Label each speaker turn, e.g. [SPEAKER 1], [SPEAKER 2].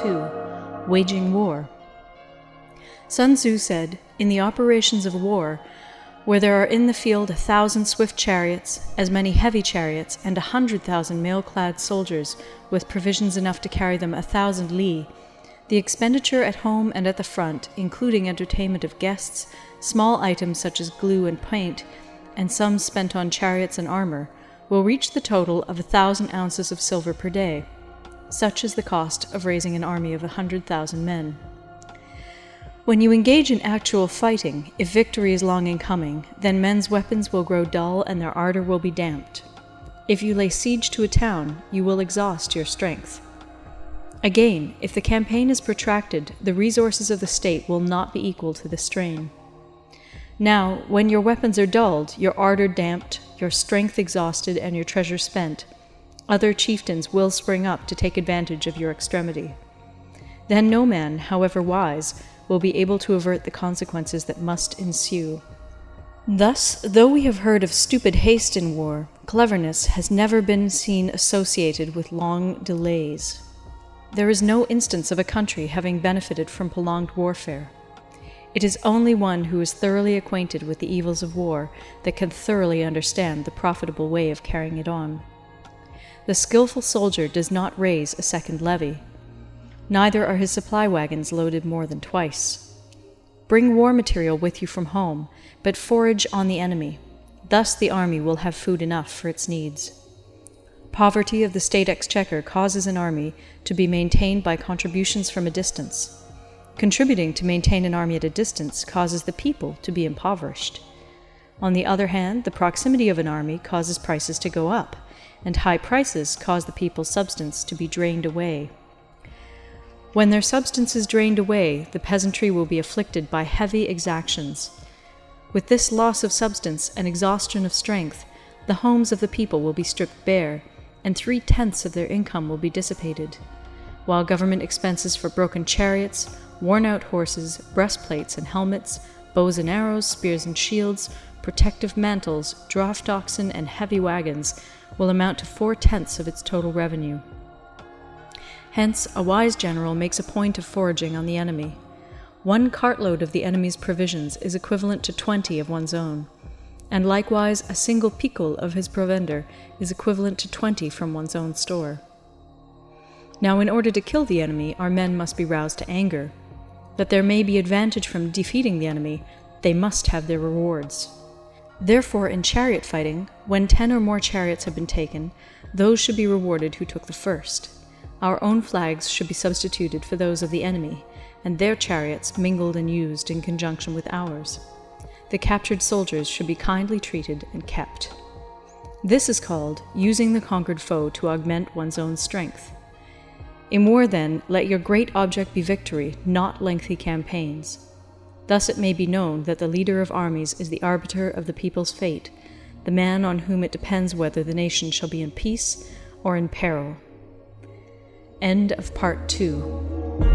[SPEAKER 1] 2, Waging War. Sun Tzu said, "In the operations of war, where there are in the field 1,000 swift chariots, as many heavy chariots, and 100,000 mail-clad soldiers with provisions enough to carry them 1,000 li, the expenditure at home and at the front, including entertainment of guests, small items such as glue and paint, and sums spent on chariots and armor, will reach the total of 1,000 ounces of silver per day. Such is the cost of raising an army of 100,000 men." When you engage in actual fighting, if victory is long in coming, then men's weapons will grow dull and their ardor will be damped. If you lay siege to a town, you will exhaust your strength. Again, if the campaign is protracted, the resources of the state will not be equal to the strain. Now, when your weapons are dulled, your ardor damped, your strength exhausted, and your treasure spent, other chieftains will spring up to take advantage of your extremity. Then no man, however wise, will be able to avert the consequences that must ensue. Thus, though we have heard of stupid haste in war, cleverness has never been seen associated with long delays. There is no instance of a country having benefited from prolonged warfare. It is only one who is thoroughly acquainted with the evils of war that can thoroughly understand the profitable way of carrying it on. The skillful soldier does not raise a second levy. Neither are his supply wagons loaded more than twice. Bring war material with you from home, but forage on the enemy. Thus the army will have food enough for its needs. Poverty of the state exchequer causes an army to be maintained by contributions from a distance. Contributing to maintain an army at a distance causes the people to be impoverished. On the other hand, the proximity of an army causes prices to go up, and high prices cause the people's substance to be drained away. When their substance is drained away, the peasantry will be afflicted by heavy exactions. With this loss of substance and exhaustion of strength, the homes of the people will be stripped bare, and 3/10 of their income will be dissipated, while government expenses for broken chariots, worn-out horses, breastplates and helmets, bows and arrows, spears and shields, protective mantles, draft oxen, and heavy wagons will amount to 4/10 of its total revenue. Hence, a wise general makes a point of foraging on the enemy. 1 cartload of the enemy's provisions is equivalent to 20 of one's own, and likewise a single picul of his provender is equivalent to 20 from one's own store. Now, in order to kill the enemy, our men must be roused to anger. That there may be advantage from defeating the enemy, they must have their rewards. Therefore, in chariot fighting, when 10 or more chariots have been taken, those should be rewarded who took the first. Our own flags should be substituted for those of the enemy, and their chariots mingled and used in conjunction with ours. The captured soldiers should be kindly treated and kept. This is called using the conquered foe to augment one's own strength. In war, then, let your great object be victory, not lengthy campaigns. Thus it may be known that the leader of armies is the arbiter of the people's fate, the man on whom it depends whether the nation shall be in peace or in peril. End of Part 2.